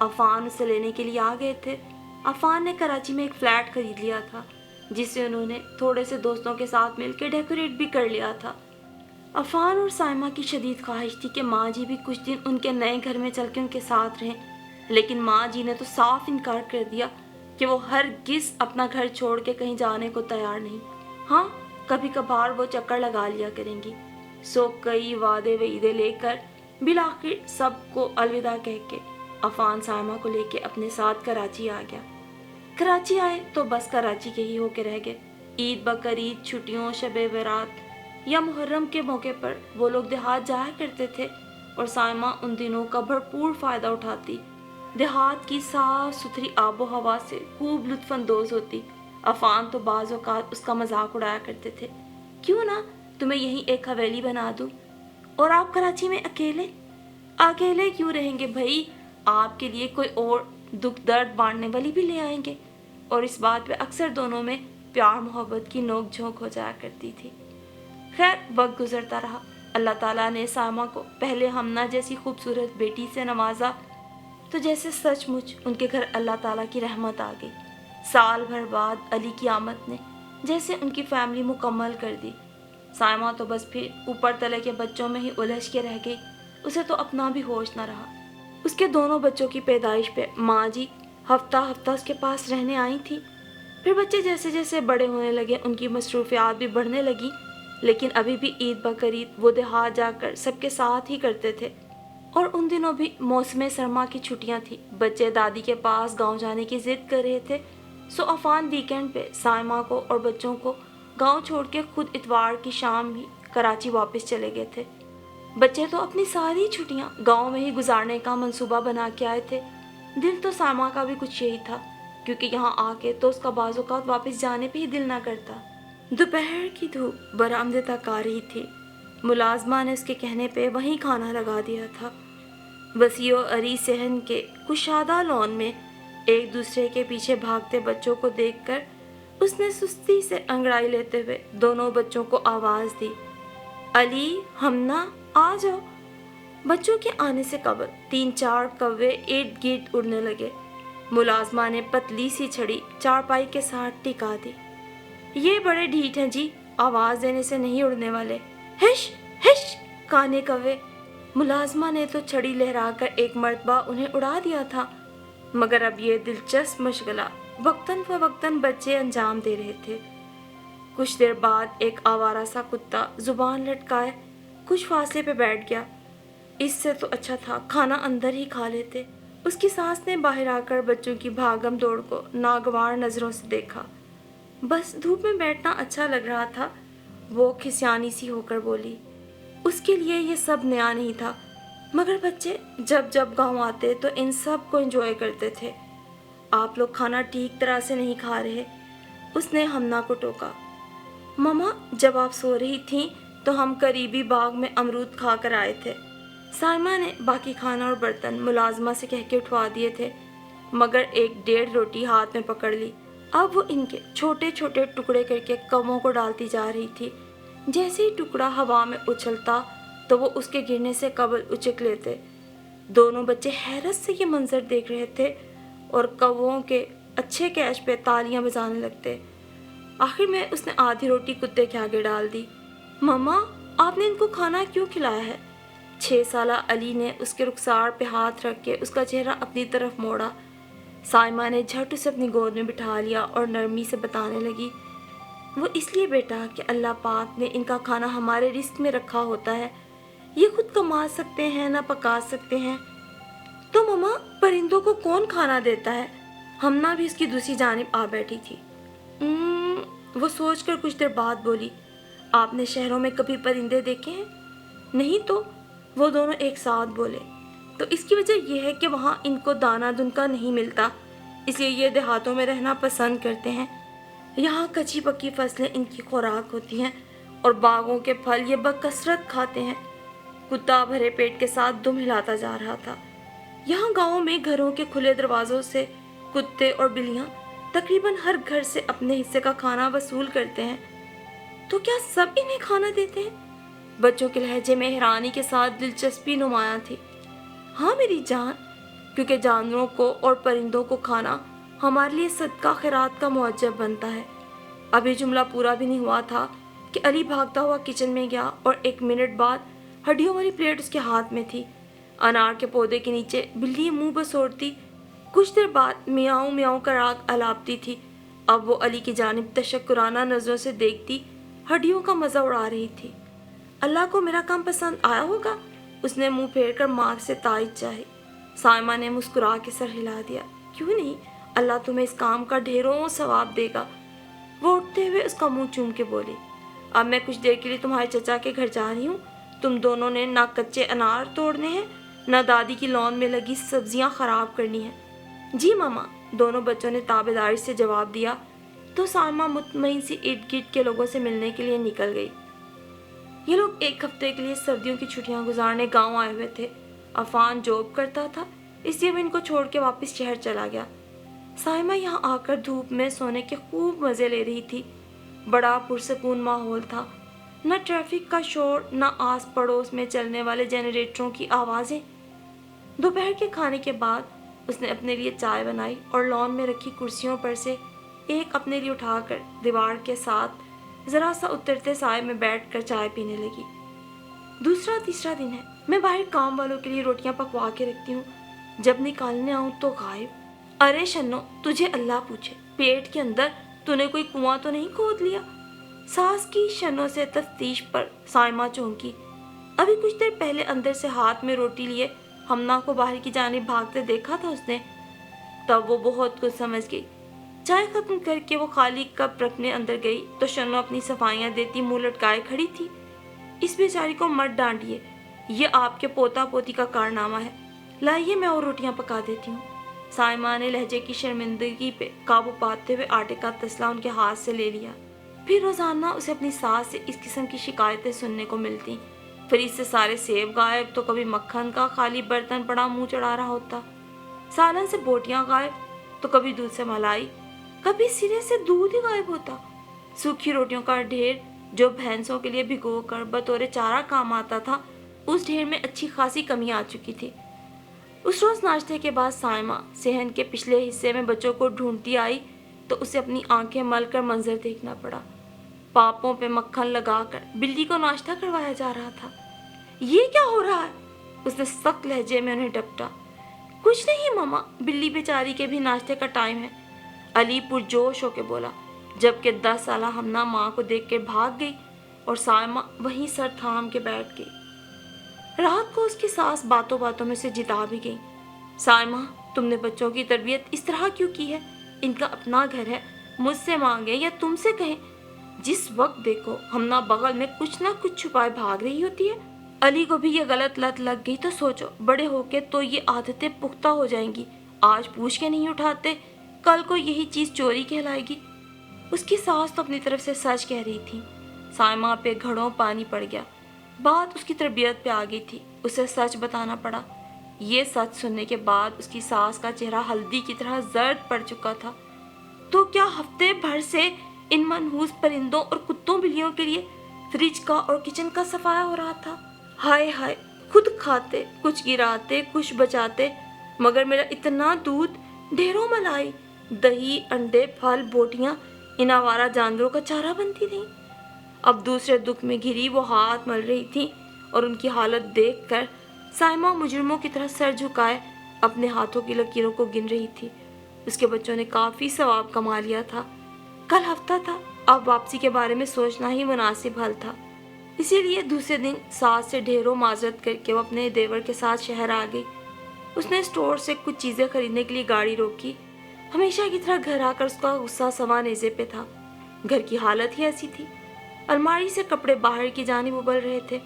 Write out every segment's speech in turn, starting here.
عفان اسے لینے کے لیے آ گئے تھے۔ عفان نے کراچی میں ایک فلیٹ خرید لیا تھا جسے انہوں نے تھوڑے سے دوستوں کے ساتھ مل کے ڈیکوریٹ بھی کر لیا تھا۔ عفان اور سائمہ کی شدید خواہش تھی کہ ماں جی بھی کچھ دن ان کے نئے گھر میں چل کے ان کے ساتھ رہیں، لیکن ماں جی نے تو صاف انکار کر دیا کہ وہ ہرگز اپنا گھر چھوڑ کے کہیں جانے کو تیار نہیں۔ ہاں، کبھی کبھار وہ چکر لگا لیا کریں گی۔ سو کئی وعدے وعیدے لے کر بالآخر سب کو الوداع کہہ کے عفان سائمہ کو لے کے اپنے ساتھ کراچی آ گیا۔ کراچی آئے تو بس کراچی کے ہی ہو کے رہ گئے۔ عید بقرعید، چھٹیوں، شب برات یا محرم کے موقع پر وہ لوگ دیہات جایا کرتے تھے اور سائمہ ان دنوں کا بھرپور فائدہ اٹھاتی، دیہات کی صاف ستھری آب و ہوا سے خوب لطف اندوز ہوتی۔ عفان تو بعض اوقات اس کا مذاق اڑایا کرتے تھے، کیوں نہ تمہیں یہیں ایک حویلی بنا دوں اور آپ کراچی میں اکیلے اکیلے کیوں رہیں گے بھائی، آپ کے لیے کوئی اور دکھ درد بانٹنے والی بھی لے آئیں گے۔ اور اس بات پہ اکثر دونوں میں پیار محبت کی نوک جھونک ہو جایا کرتی تھی۔ خیر، وقت گزرتا رہا۔ اللہ تعالیٰ نے سائمہ کو پہلے ہمنا جیسی خوبصورت بیٹی سے نوازا تو جیسے سچ مچ ان کے گھر اللہ تعالیٰ کی رحمت آ گئی۔ سال بھر بعد علی کی آمد نے جیسے ان کی فیملی مکمل کر دی۔ سائمہ تو بس پھر اوپر تلے کے بچوں میں ہی الجھ کے رہ گئی، اسے تو اپنا بھی ہوش نہ رہا۔ اس کے دونوں بچوں کی پیدائش پہ ماں جی ہفتہ ہفتہ اس کے پاس رہنے آئی تھی۔ پھر بچے جیسے جیسے بڑے ہونے لگے ان کی مصروفیات بھی بڑھنے لگی، لیکن ابھی بھی عید بقرعید وہ دیہات جا کر سب کے ساتھ ہی کرتے تھے۔ اور ان دنوں بھی موسم سرما کی چھٹیاں تھیں، بچے دادی کے پاس گاؤں جانے کی ضد کر رہے تھے۔ سو عفان ویکینڈ پہ سائمہ کو اور بچوں کو گاؤں چھوڑ کے خود اتوار کی شام ہی کراچی واپس چلے گئے تھے۔ بچے تو اپنی ساری چھٹیاں گاؤں میں ہی گزارنے کا منصوبہ بنا کے آئے تھے۔ دل تو سائمہ کا بھی کچھ یہی تھا، کیونکہ یہاں آ کے تو اس کا بعض اوقات واپس جانے پہ ہی دل نہ کرتا۔ دوپہر کی دھوپ برآمدے تک آ رہی تھی۔ ملازمہ نے اس کے کہنے پہ وہیں کھانا لگا دیا تھا۔ وسیع و عریض صحن کے کشادہ لون میں ایک دوسرے کے پیچھے بھاگتے بچوں کو دیکھ کر اس نے سستی سے انگڑائی لیتے ہوئے دونوں بچوں کو آواز دی، علی، ہمنا، آ جاؤ۔ بچوں کے آنے سے قبل 3-4 کوے ارد گرد اڑنے لگے۔ ملازمہ نے پتلی سی چھڑی چارپائی کے ساتھ ٹکا دی۔ یہ بڑے ڈھیٹ ہیں جی، آواز دینے سے نہیں اڑنے والے۔ ہش ہش، کانے کوے۔ ملازمہ نے تو چھڑی لہرا کر ایک مرتبہ انہیں اڑا دیا تھا، مگر اب یہ دلچسپ مشغلہ وقتاً فوقتاً بچے انجام دے رہے تھے۔ کچھ دیر بعد ایک آوارہ سا کتا زبان لٹکائے کچھ فاصلے پہ بیٹھ گیا۔ اس سے تو اچھا تھا کھانا اندر ہی کھا لیتے۔ اس کی ساس نے باہر آ کر بچوں کی بھاگم دوڑ کو ناگوار نظروں سے دیکھا۔ بس دھوپ میں بیٹھنا اچھا لگ رہا تھا، وہ کھسیانی سی ہو کر بولی۔ اس کے لیے یہ سب نیا نہیں تھا، مگر بچے جب جب گاؤں آتے تو ان سب کو انجوائے کرتے تھے۔ آپ لوگ کھانا ٹھیک طرح سے نہیں کھا رہے، اس نے ہمنا کو ٹوکا۔ مما، جب آپ سو رہی تھیں تو ہم قریبی باغ میں امرود کھا کر آئے تھے۔ سائمہ نے باقی کھانا اور برتن ملازمہ سے کہہ کے اٹھوا دیے تھے، مگر 1-1.5 روٹی ہاتھ میں پکڑ لی۔ اب وہ ان کے چھوٹے چھوٹے ٹکڑے کر کے کووں کو ڈالتی جا رہی تھی۔ جیسے ہی ٹکڑا ہوا میں اچھلتا تو وہ اس کے گرنے سے قبل اچک لیتے۔ دونوں بچے حیرت سے یہ منظر دیکھ رہے تھے اور کووں کے اچھے کیچ پہ تالیاں بجانے لگتے۔ آخر میں اس نے آدھی روٹی کتے کے آگے ڈال دی۔ مما، آپ نے ان کو کھانا کیوں کھلایا ہے؟ 6 سالہ علی نے اس کے رخسار پہ ہاتھ رکھ کے اس کا چہرہ اپنی طرف موڑا۔ سائمہ نے جھٹ اسے اپنی گود میں بٹھا لیا اور نرمی سے بتانے لگی، وہ اس لیے بیٹا کہ اللہ پاک نے ان کا کھانا ہمارے رزق میں رکھا ہوتا ہے، یہ خود کما سکتے ہیں نہ پکا سکتے ہیں۔ تو مما، پرندوں کو کون کھانا دیتا ہے؟ ہمنا بھی اس کی دوسری جانب آ بیٹھی تھی۔ وہ سوچ کر کچھ دیر بعد بولی، آپ نے شہروں میں کبھی پرندے دیکھے ہیں؟ نہیں تو، وہ دونوں ایک ساتھ بولے۔ تو اس کی وجہ یہ ہے کہ وہاں ان کو دانا دن کا نہیں ملتا، اس لیے یہ دیہاتوں میں رہنا پسند کرتے ہیں۔ یہاں کچی پکی فصلیں ان کی خوراک ہوتی ہیں اور باغوں کے پھل یہ بکثرت کھاتے ہیں۔ کتا بھرے پیٹ کے ساتھ دم ہلاتا جا رہا تھا۔ یہاں گاؤں میں گھروں کے کھلے دروازوں سے کتے اور بلیاں تقریباً ہر گھر سے اپنے حصے کا کھانا وصول کرتے ہیں۔ تو کیا سب انہیں کھانا دیتے ہیں؟ بچوں کے لہجے میں حیرانی کے ساتھ دلچسپی نمایاں تھی۔ ہاں میری جان، کیونکہ جانوروں کو اور پرندوں کو کھانا ہمارے لیے صدقہ خیرات کا معجب بنتا ہے۔ ابھی جملہ پورا بھی نہیں ہوا تھا کہ علی بھاگتا ہوا کچن میں گیا اور 1 منٹ بعد ہڈیوں والی پلیٹ اس کے ہاتھ میں تھی۔ انار کے پودے کے نیچے بلی منہ بسوڑتی کچھ دیر بعد میاؤں میاؤں کا راگ الاپتی تھی۔ اب وہ علی کی جانب تشکرانہ نظروں سے دیکھتی ہڈیوں کا مزہ اڑا رہی تھی۔ اللہ کو میرا کام پسند آیا ہوگا، اس نے منہ پھیر کر ماں سے تائید چاہی۔ سائمہ نے مسکرا کے سر ہلا دیا۔ کیوں نہیں، اللہ تمہیں اس کام کا ڈھیروں ثواب دے گا۔ وہ اٹھتے ہوئے اس کا منہ چوم کے بولی، اب میں کچھ دیر کے لیے تمہارے چچا کے گھر جا رہی ہوں۔ تم دونوں نے نہ کچے انار توڑنے ہیں، نہ دادی کی لون میں لگی سبزیاں خراب کرنی ہیں۔ جی ماما، دونوں بچوں نے تابعداری سے جواب دیا تو سائمہ مطمئن سی ارد گرد کے لوگوں سے ملنے کے لیے نکل گئی۔ یہ لوگ 1 ہفتے کے لیے سردیوں کی چھٹیاں گزارنے گاؤں آئے ہوئے تھے۔ عفان جاب کرتا تھا، اس لیے وہ ان کو چھوڑ کے واپس شہر چلا گیا۔ سائمہ یہاں آ کر دھوپ میں سونے کے خوب مزے لے رہی تھی۔ بڑا پرسکون ماحول تھا، نہ ٹریفک کا شور، نہ آس پڑوس میں چلنے والے جنریٹروں کی آوازیں۔ دوپہر کے کھانے کے بعد اس نے اپنے لیے چائے بنائی اور لان میں رکھی کرسیوں پر سے ایک اپنے لیے اٹھا کر دیوار کے ساتھ ذرا سا اترتے سائے میں بیٹھ کر چائے پینے لگی۔ دوسرا تیسرا دن ہے، میں باہر کام والوں کے لیے روٹیاں پکوا کے رکھتی ہوں، جب نکالنے آؤں تو غائب۔ ارے شنو، تجھے اللہ پوچھے، پیٹ کے اندر تو نے کوئی کنواں تو نہیں کھود لیا؟ ساس کی شنو سے تفتیش پر سائمہ چونکی۔ ابھی کچھ دیر پہلے اندر سے ہاتھ میں روٹی لیے ہمنا کو باہر کی جانب بھاگتے دیکھا تھا اس نے، تب وہ بہت کچھ سمجھ گئی۔ چائے ختم کر کے وہ خالی کپ رکھنے اندر گئی تو شنو اپنی صفائیاں دیتی منہ لٹکائے کھڑی تھی۔ اس بیچاری کو مت ڈانٹیے، یہ آپ کے پوتا پوتی کا کارنامہ ہے، لائیے میں اور روٹیاں پکا دیتی ہوں۔ سائمہ نے لہجے کی شرمندگی پہ قابو پاتے ہوئے آٹے کا تسلا ان کے ہاتھ سے لے لیا۔ پھر روزانہ اسے اپنی ساس سے اس قسم کی شکایتیں سننے کو ملتی، فریج سے سارے سیب غائب تو کبھی مکھن کا خالی برتن پڑا منہ چڑھا رہا ہوتا، سالن سے بوٹیاں غائب تو کبھی دودھ سے ملائی، کبھی سرے سے دودھ ہی غائب ہوتا۔ سوکھی روٹیوں کا ڈھیر جو بھینسوں کے لیے بھگو کر بطور چارہ کام آتا تھا، اس ڈھیر میں اچھی خاصی کمی آ چکی تھی۔ اس روز ناشتے کے بعد سائمہ صحن کے پچھلے حصے میں بچوں کو ڈھونڈتی آئی تو اسے اپنی آنکھیں مل کر منظر دیکھنا پڑا۔ پاپوں پہ مکھن لگا کر بلی کو ناشتہ کروایا جا رہا تھا۔ یہ کیا ہو رہا ہے؟ اس نے سخت لہجے میں انہیں ڈپٹا۔ کچھ نہیں ماما، بلی بیچاری کے بھی ناشتے کا ٹائم ہے، علی پرجوش ہو کے بولا، جبکہ 10 سالہ ہمنا ماں کو دیکھ کے بھاگ گئی اور سائمہ وہیں سر تھام کے بیٹھ گئی۔ رات کو اس کی ساس باتوں باتوں میں سے جتا بھی گئی۔ سائمہ، تم نے بچوں کی تربیت اس طرح کیوں کی ہے؟ ان کا اپنا گھر ہے، مجھ سے مانگیں یا تم سے کہیں، جس وقت دیکھو ہمنا بغل میں کچھ نہ کچھ چھپائے بھاگ رہی ہوتی ہے۔ علی کو بھی یہ غلط لت لگ گئی تو سوچو، بڑے ہو کے تو یہ عادتیں پختہ ہو جائیں گی۔ آج پوچھ کے نہیں اٹھاتے، کل کو یہی چیز چوری کہلائے گی۔ اس کی ساس تو اپنی طرف سے سچ کہہ رہی تھی۔ سائمہ پہ گھڑوں پانی پڑ گیا، بات اس کی تربیت پہ آ گئی تھی، اسے سچ بتانا پڑا۔ یہ سچ سننے کے بعد اس کی ساس کا چہرہ ہلدی کی طرح زرد پڑ چکا تھا۔ تو کیا ہفتے بھر سے ان منحوس پرندوں اور کتوں بلیوں کے لیے فریج کا اور کچن کا صفایا ہو رہا تھا؟ ہائے ہائے، خود کھاتے، کچھ گراتے، کچھ بچاتے، مگر میرا اتنا دودھ، ڈھیروں ملائی، دہی، انڈے، پھل، بوٹیاں ان آوارہ جانوروں کا چارہ بنتی رہیں۔ اب دوسرے دکھ میں گھری وہ ہاتھ مل رہی تھی اور ان کی حالت دیکھ کر سائمہ مجرموں کی طرح سر جھکائے اپنے ہاتھوں کی لکیروں کو گن رہی تھی۔ اس کے بچوں نے کافی ثواب کما لیا تھا، کل ہفتہ تھا، اب واپسی کے بارے میں سوچنا ہی مناسب حل تھا۔ اسی لیے دوسرے دن ساس سے ڈھیروں معذرت کر کے وہ اپنے دیور کے ساتھ شہر آ گئی۔ اس نے اسٹور سے کچھ چیزیں خریدنے کے لیے گاڑی روکی۔ ہمیشہ کی طرح گھر آ کر اس کا غصہ سوا نیزے پہ تھا۔ گھر کی حالت ہی ایسی تھی، الماری سے کپڑے باہر کی جانب ابل رہے تھے،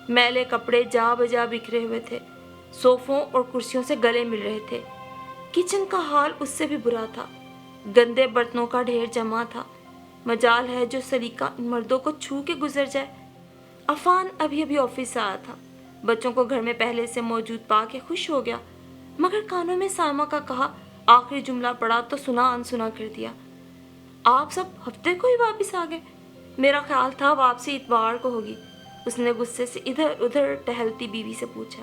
میلے کپڑے جا بجا بکھرے ہوئے تھے، صوفوں اور کرسیوں سے گلے مل رہے تھے۔ کچن کا حال اس سے بھی برا تھا، گندے برتنوں کا ڈھیر جمع تھا۔ مجال ہے جو سلیقہ ان مردوں کو چھو کے گزر جائے۔ عفان ابھی ابھی آفس سے آیا تھا، بچوں کو گھر میں پہلے سے موجود پا کے خوش ہو گیا، مگر کانوں میں سائمہ کا کہا آخری جملہ پڑا تو سنا انسنا کر دیا۔ آپ سب ہفتے کو ہی واپس آ گئے؟ میرا خیال تھا واپسی اتوار کو ہوگی، اس نے غصے سے ادھر ادھر ٹہلتی بیوی سے پوچھا۔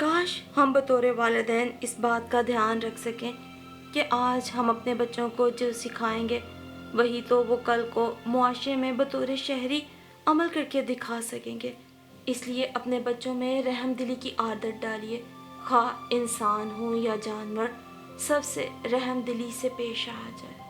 کاش ہم بطور والدین اس بات کا دھیان رکھ سکیں کہ آج ہم اپنے بچوں کو جو سکھائیں گے وہی تو وہ کل کو معاشرے میں بطور شہری عمل کر کے دکھا سکیں گے۔ اس لیے اپنے بچوں میں رحم دلی کی عادت ڈالیے، خواہ انسان ہو یا جانور، سب سے رحم دلی سے پیش آ جائے۔